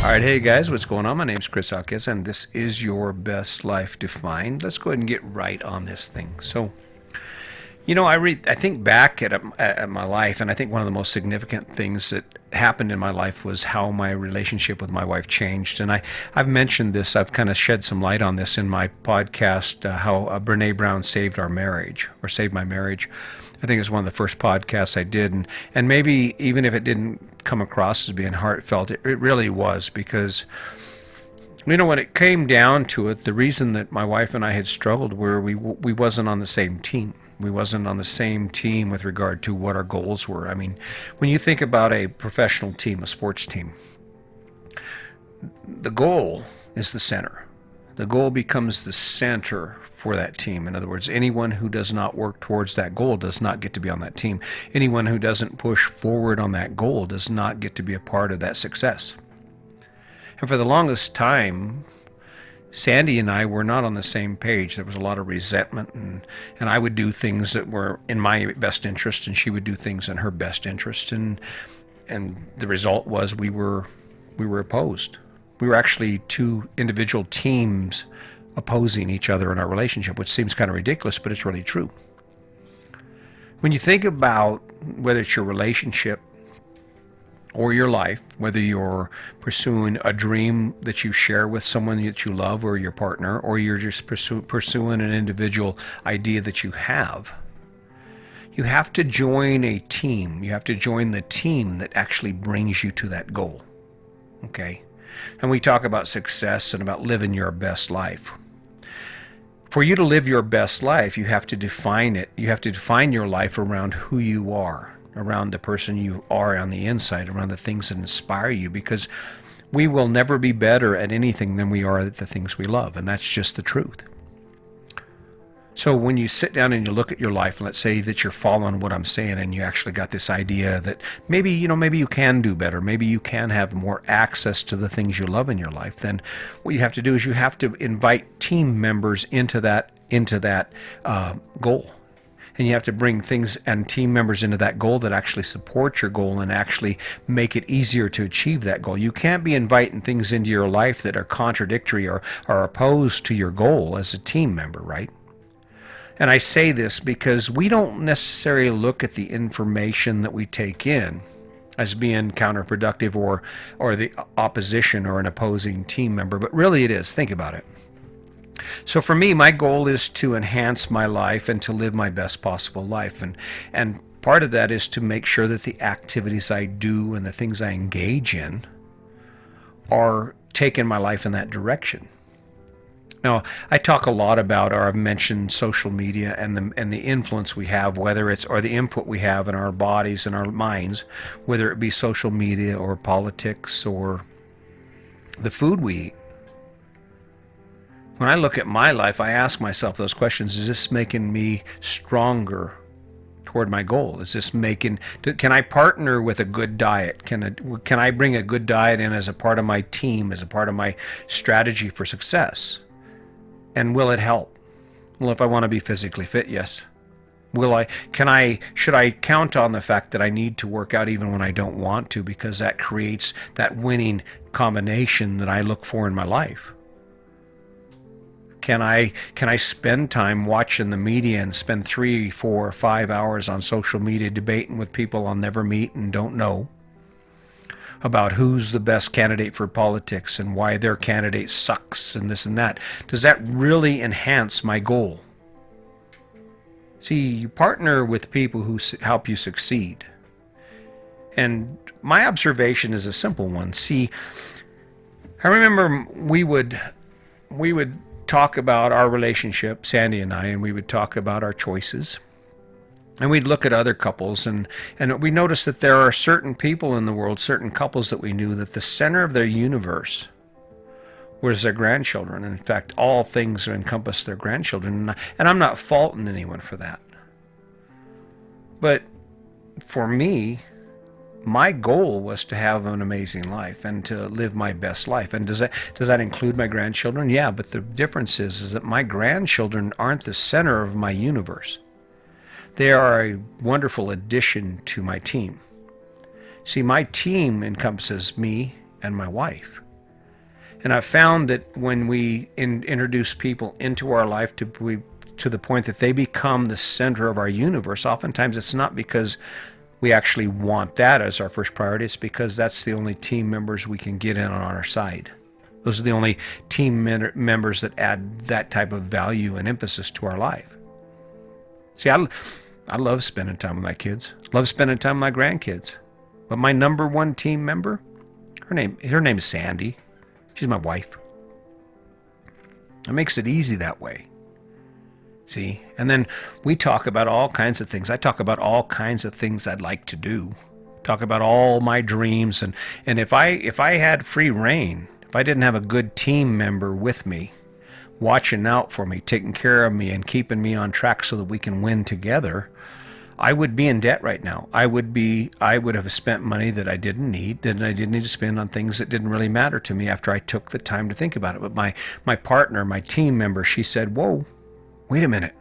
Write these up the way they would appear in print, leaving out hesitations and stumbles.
All right, hey guys, what's going on? My name's Chris Alquez, and this is Your Best Life Defined. Let's go ahead and get right on this thing. I think back at my life, and I think one of the most significant things that happened in my life was how my relationship with my wife changed. And I've mentioned this, I've kind of shed some light on this in my podcast, how Brene Brown saved our marriage, or saved my marriage. I think it's one of the first podcasts I did, and maybe even if it didn't come across as being heartfelt, it really was, because when it came down to it, the reason that my wife and I had struggled were we wasn't on the same team. We wasn't on the same team with regard to what our goals were. I mean, when you think about a professional team, a sports team, the goal is the center. The goal becomes the center for that team. In other words, anyone who does not work towards that goal does not get to be on that team. Anyone who doesn't push forward on that goal does not get to be a part of that success. And for the longest time, Sandy and I were not on the same page. There was a lot of resentment, and I would do things that were in my best interest, and she would do things in her best interest. And the result was we were opposed. We were actually two individual teams opposing each other in our relationship, which seems kind of ridiculous, but it's really true. When you think about whether it's your relationship or your life, whether you're pursuing a dream that you share with someone that you love or your partner, or you're just pursuing an individual idea that you have to join a team. You have to join the team that actually brings you to that goal. Okay? And we talk about success and about living your best life. For you to live your best life, you have to define it. You have to define your life around who you are, around the person you are on the inside, around the things that inspire you, because we will never be better at anything than we are at the things we love, and that's just the truth. So when you sit down and you look at your life, and let's say that you're following what I'm saying, and you actually got this idea that maybe you can do better, maybe you can have more access to the things you love in your life, then what you have to do is you have to invite team members into that goal. And you have to bring things and team members into that goal that actually support your goal and actually make it easier to achieve that goal. You can't be inviting things into your life that are contradictory or are opposed to your goal as a team member, right? And I say this because we don't necessarily look at the information that we take in as being counterproductive or the opposition or an opposing team member, but really it is. Think about it. So for me, my goal is to enhance my life and to live my best possible life. And part of that is to make sure that the activities I do and the things I engage in are taking my life in that direction. Now, I talk a lot about, or I've mentioned social media and the influence we have, whether it's, or the input we have in our bodies and our minds, whether it be social media or politics or the food we eat. When I look at my life, I ask myself those questions. Is this making me stronger toward my goal? Can I partner with a good diet? Can I bring a good diet in as a part of my team, as a part of my strategy for success? And will it help? Well, if I want to be physically fit, yes. Should I count on the fact that I need to work out even when I don't want to, because that creates that winning combination that I look for in my life? Can I spend time watching the media and spend 3, 4, 5 hours on social media debating with people I'll never meet and don't know about who's the best candidate for politics and why their candidate sucks and this and that? Does that really enhance my goal? See, you partner with people who help you succeed. And my observation is a simple one. See, I remember we would talk about our relationship, Sandy and I, and we would talk about our choices. And we'd look at other couples, and we noticed that there are certain people in the world, certain couples that we knew, that the center of their universe was their grandchildren. In fact, all things encompass their grandchildren. And I'm not faulting anyone for that. But for me, my goal was to have an amazing life and to live my best life. And does that include my grandchildren? Yeah, but the difference is that my grandchildren aren't the center of my universe. They are a wonderful addition to my team. See, my team encompasses me and my wife. And I've found that when we introduce people into our life to the point that they become the center of our universe, oftentimes it's not because we actually want that as our first priority. It's because that's the only team members we can get in on our side. Those are the only team members that add that type of value and emphasis to our life. See, I love spending time with my kids. Love spending time with my grandkids. But my number one team member, her name is Sandy. She's my wife. It makes it easy that way. See? And then we talk about all kinds of things. I talk about all kinds of things I'd like to do. Talk about all my dreams. And if I had free reign, if I didn't have a good team member with me, watching out for me, taking care of me, and keeping me on track so that we can win together, I would be in debt right now. I would have spent money that I didn't need, that I didn't need to spend on things that didn't really matter to me after I took the time to think about it. But my partner, my team member, she said, "Whoa, wait a minute.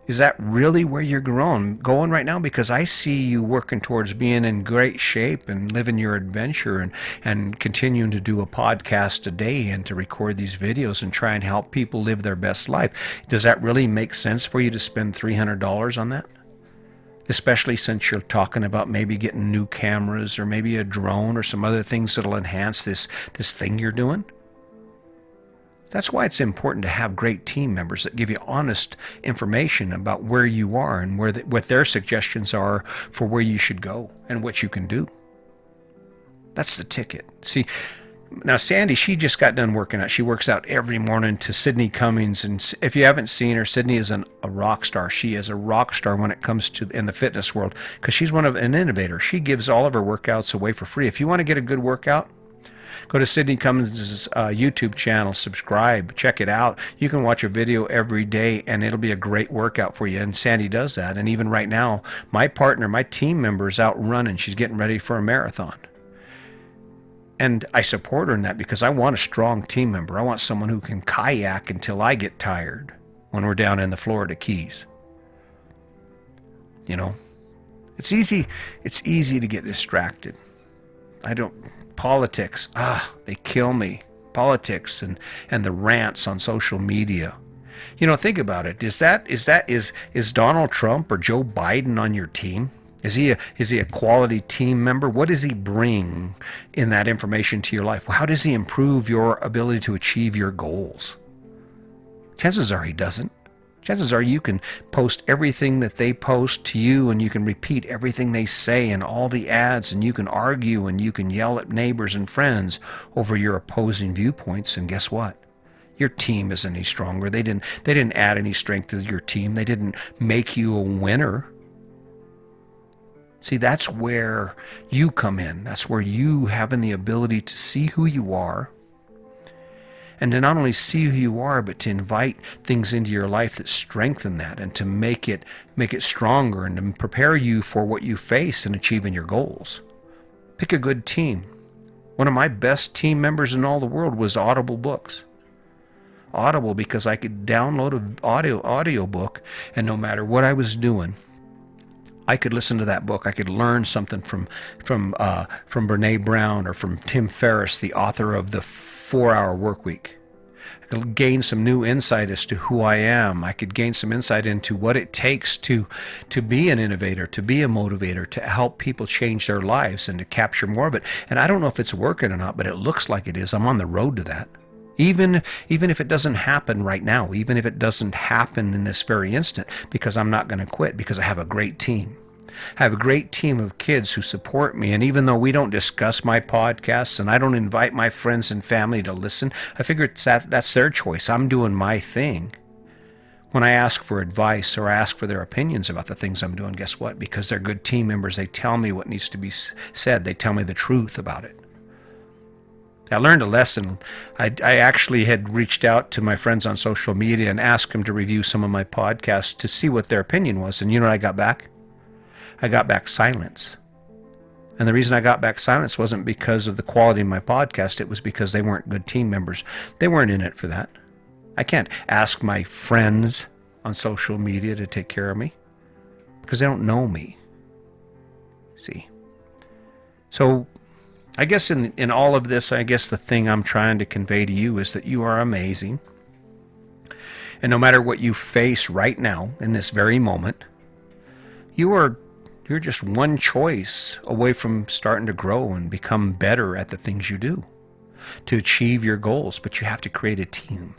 Is that really where you're going right now? Because I see you working towards being in great shape and living your adventure and continuing to do a podcast a day and to record these videos and try and help people live their best life. Does that really make sense for you to spend $300 on that? Especially since you're talking about maybe getting new cameras or maybe a drone or some other things that'll enhance this thing you're doing?" That's why it's important to have great team members that give you honest information about where you are and what their suggestions are for where you should go and what you can do. That's the ticket. See, now Sandy, she just got done working out. She works out every morning to Sydney Cummings. And if you haven't seen her, Sydney is a rock star. She is a rock star when it comes to in the fitness world because she's an innovator. She gives all of her workouts away for free. If you want to get a good workout, go to Sydney Cummings' YouTube channel, subscribe, check it out. You can watch a video every day and it'll be a great workout for you. And Sandy does that. And even right now, my partner, my team member is out running. She's getting ready for a marathon. And I support her in that because I want a strong team member. I want someone who can kayak until I get tired when we're down in the Florida Keys. You know, it's easy to get distracted. Politics, they kill me. Politics and the rants on social media. You know, think about it. Is Donald Trump or Joe Biden on your team? Is he a quality team member? What does he bring in that information to your life? How does he improve your ability to achieve your goals? Chances are he doesn't. Chances are you can post everything that they post to you and you can repeat everything they say and all the ads and you can argue and you can yell at neighbors and friends over your opposing viewpoints. And guess what? Your team isn't any stronger. They didn't add any strength to your team. They didn't make you a winner. See, that's where you come in. That's where you having the ability to see who you are and to not only see who you are, but to invite things into your life that strengthen that and to make it stronger and to prepare you for what you face in achieving your goals. Pick a good team. One of my best team members in all the world was Audible Books. Audible, because I could download an audio book, and no matter what I was doing, I could listen to that book. I could learn something from Brene Brown or from Tim Ferriss, the author of the 4-Hour Workweek. I could gain some new insight as to who I am. I could gain some insight into what it takes to be an innovator, to be a motivator, to help people change their lives and to capture more of it. And I don't know if it's working or not, but it looks like it is. I'm on the road to that. Even if it doesn't happen right now, even if it doesn't happen in this very instant, because I'm not going to quit, because I have a great team. I have a great team of kids who support me, and even though we don't discuss my podcasts and I don't invite my friends and family to listen, I figure that's their choice. I'm doing my thing. When I ask for advice or ask for their opinions about the things I'm doing, guess what? Because they're good team members, they tell me what needs to be said. They tell me the truth about it. I learned a lesson. I actually had reached out to my friends on social media and asked them to review some of my podcasts to see what their opinion was. And you know what I got back? I got back silence. And the reason I got back silence wasn't because of the quality of my podcast. It was because they weren't good team members. They weren't in it for that. I can't ask my friends on social media to take care of me because they don't know me. See? So I guess in all of this, I guess the thing I'm trying to convey to you is that you are amazing. And no matter what you face right now in this very moment, you're just one choice away from starting to grow and become better at the things you do to achieve your goals. But you have to create a team.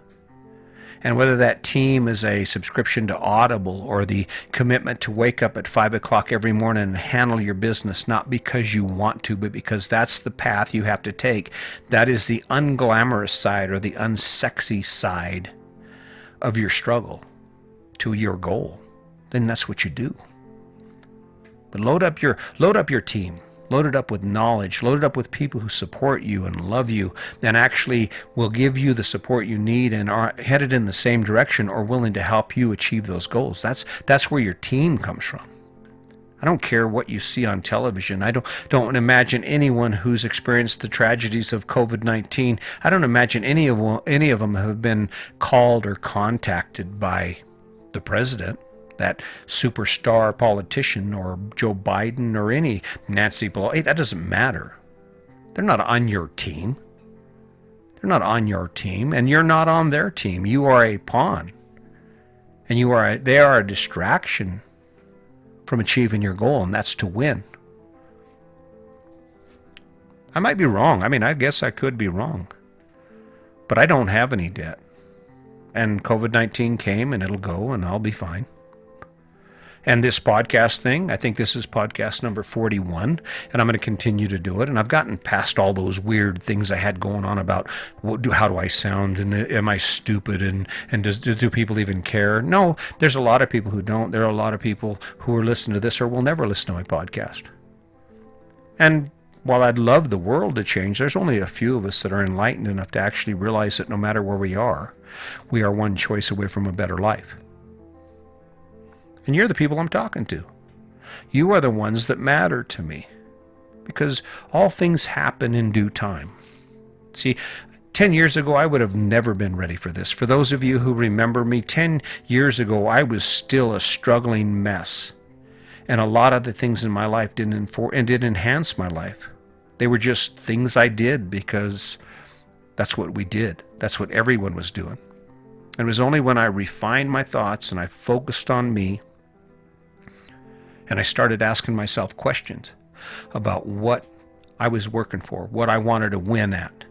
And whether that team is a subscription to Audible or the commitment to wake up at 5 o'clock every morning and handle your business, not because you want to, but because that's the path you have to take, that is the unglamorous side or the unsexy side of your struggle to your goal, then that's what you do. But load up your team. Load it up with knowledge. Load it up with people who support you and love you and actually will give you the support you need and are headed in the same direction or willing to help you achieve those goals. That's where your team comes from. I don't care what you see on television. I don't imagine anyone who's experienced the tragedies of COVID-19. I don't imagine any of them have been called or contacted by the president, that superstar politician, or Joe Biden, or any Nancy Pelosi. That doesn't matter. They're not on your team. They're not on your team, and you're not on their team. You are a pawn, and they are a distraction from achieving your goal, and that's to win. I might be wrong. I guess I could be wrong, but I don't have any debt. And COVID-19 came, and it'll go, and I'll be fine. And this podcast thing, I think this is podcast number 41, and I'm going to continue to do it. And I've gotten past all those weird things I had going on about how do I sound, and am I stupid, and do people even care? No, there's a lot of people who don't. There are a lot of people who are listening to this or will never listen to my podcast. And while I'd love the world to change, there's only a few of us that are enlightened enough to actually realize that no matter where we are one choice away from a better life. And you're the people I'm talking to. You are the ones that matter to me, because all things happen in due time. See, 10 years ago, I would have never been ready for this. For those of you who remember me, 10 years ago, I was still a struggling mess. And a lot of the things in my life didn't enhance my life. They were just things I did because that's what we did. That's what everyone was doing. And it was only when I refined my thoughts and I focused on me, and I started asking myself questions about what I was working for, what I wanted to win at.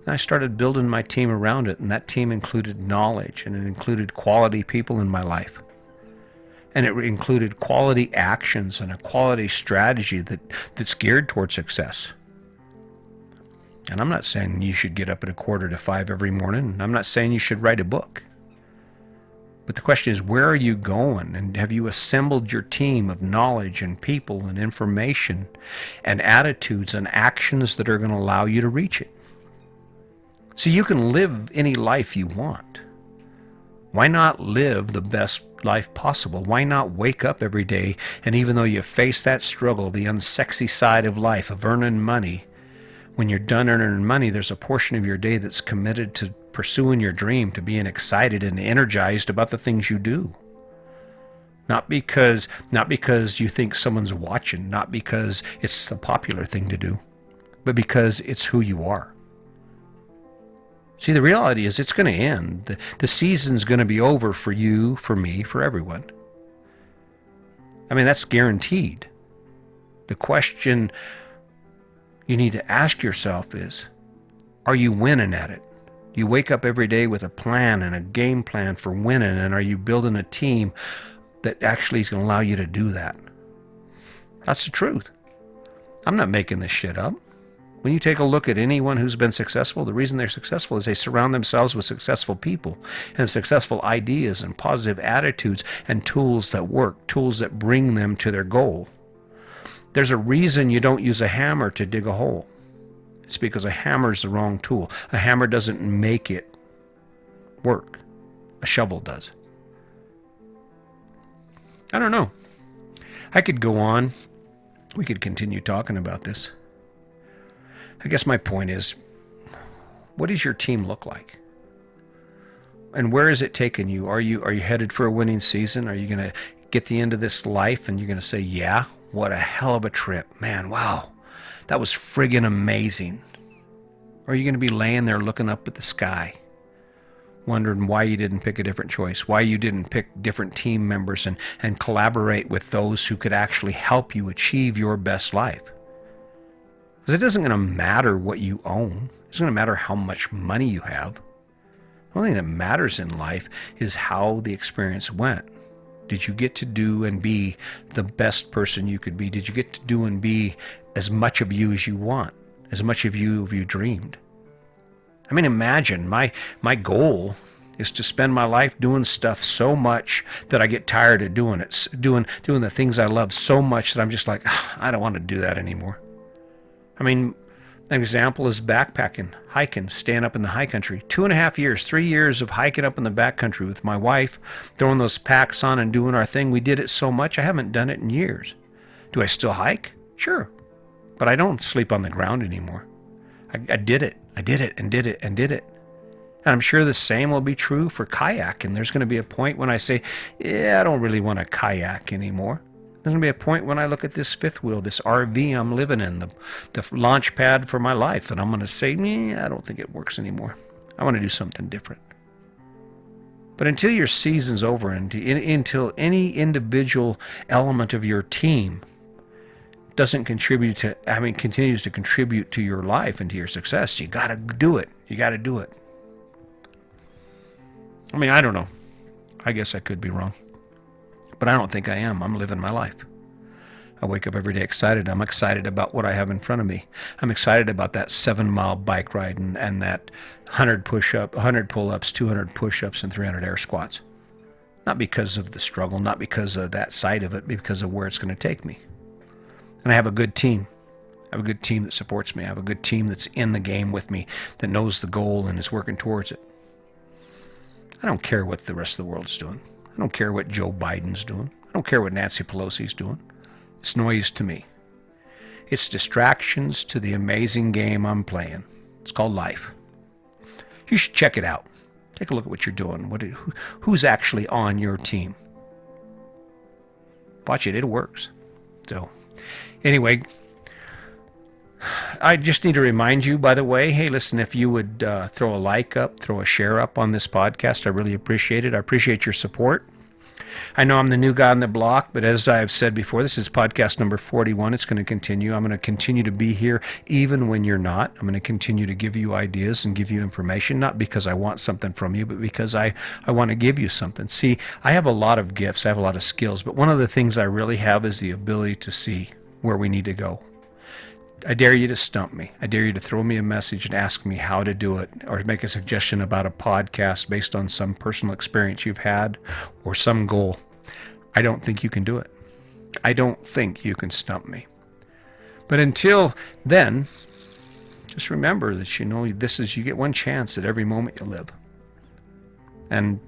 And I started building my team around it, and that team included knowledge, and it included quality people in my life. And it included quality actions and a quality strategy that's geared toward success. And I'm not saying you should get up at 4:45 every morning. I'm not saying you should write a book. But the question is, where are you going? And have you assembled your team of knowledge and people and information and attitudes and actions that are going to allow you to reach it? So you can live any life you want. Why not live the best life possible? Why not wake up every day, and even though you face that struggle, the unsexy side of life, of earning money, when you're done earning money, there's a portion of your day that's committed to pursuing your dream, to being excited and energized about the things you do. Not because you think someone's watching, not because it's the popular thing to do, but because it's who you are. See, the reality is it's going to end. The season's going to be over for you, for me, for everyone. That's guaranteed. The question you need to ask yourself is, are you winning at it? Do you wake up every day with a plan and a game plan for winning, and are you building a team that actually is going to allow you to do that? That's the truth. I'm not making this shit up. When you take a look at anyone who's been successful, the reason they're successful is they surround themselves with successful people and successful ideas and positive attitudes and tools that work, tools that bring them to their goal. There's a reason you don't use a hammer to dig a hole. It's because a hammer is the wrong tool. A hammer doesn't make it work. A shovel does. I don't know. I could go on. We could continue talking about this. I guess my point is, what does your team look like? And where is it taking you? Are you headed for a winning season? Are you going to get the end of this life and you're going to say, yeah, what a hell of a trip. Man, wow. That was friggin' amazing. Or are you going to be laying there looking up at the sky, wondering why you didn't pick a different choice, why you didn't pick different team members and collaborate with those who could actually help you achieve your best life? Because it isn't going to matter what you own. It doesn't matter how much money you have. The only thing that matters in life is how the experience went. Did you get to do and be the best person you could be? Did you get to do and be as much of you as you want? As much of you dreamed? I mean, imagine my goal is to spend my life doing stuff so much that I get tired of doing it, doing the things I love so much that I'm just like, I don't want to do that anymore. I mean, an example is backpacking, hiking, staying up in the high country. 2.5 years, 3 years of hiking up in the backcountry with my wife, throwing those packs on and doing our thing. We did it so much, I haven't done it in years. Do I still hike? Sure. But I don't sleep on the ground anymore. I did it. I did it and did it and did it. And I'm sure the same will be true for kayaking. There's going to be a point when I say, yeah, I don't really want to kayak anymore. There's going to be a point when I look at this fifth wheel, this RV I'm living in, the launch pad for my life, and I'm going to say, I don't think it works anymore. I want to do something different. But until your season's over, until any individual element of your team continues to contribute to your life and to your success, you got to do it. You got to do it. I mean, I don't know. I guess I could be wrong. But I don't think I am. I'm living my life. I wake up every day excited. I'm excited about what I have in front of me. I'm excited about that 7-mile bike ride and that 100 pull-ups, 200 push-ups, and 300 air squats. Not because of the struggle, not because of that side of it, but because of where it's going to take me. And I have a good team. I have a good team that supports me. I have a good team that's in the game with me, that knows the goal and is working towards it. I don't care what the rest of the world's doing. I don't care what Joe Biden's doing. I don't care what Nancy Pelosi's doing. It's noise to me. It's distractions to the amazing game I'm playing. It's called life. You should check it out. Take a look at what you're doing. Who's actually on your team? Watch it. It works. So, anyway, I just need to remind you, by the way, hey, listen, if you would throw a like up, throw a share up on this podcast, I really appreciate it. I appreciate your support. I know I'm the new guy on the block, but as I've said before, this is podcast number 41. It's going to continue. I'm going to continue to be here even when you're not. I'm going to continue to give you ideas and give you information, not because I want something from you, but because I want to give you something. See, I have a lot of gifts. I have a lot of skills, but one of the things I really have is the ability to see where we need to go. I dare you to stump me. I dare you to throw me a message and ask me how to do it, or make a suggestion about a podcast based on some personal experience you've had or some goal. I don't think you can do it. I don't think you can stump me. But until then, just remember that you get one chance at every moment you live. And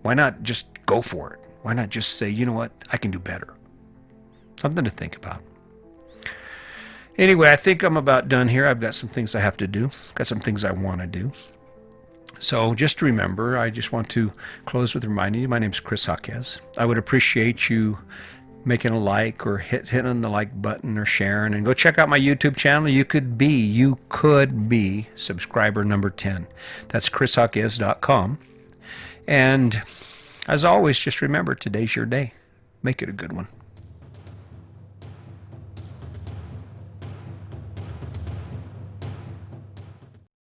why not just go for it? Why not just say, you know what, I can do better? Something to think about. Anyway, I think I'm about done here. I've got some things I have to do. Got some things I want to do. So just remember, I just want to close with reminding you, my name's Chris Jaquez. I would appreciate you making a like or hitting the like button or sharing, and go check out my YouTube channel. You could be subscriber number 10. That's chrisjaquez.com. And as always, just remember, today's your day. Make it a good one.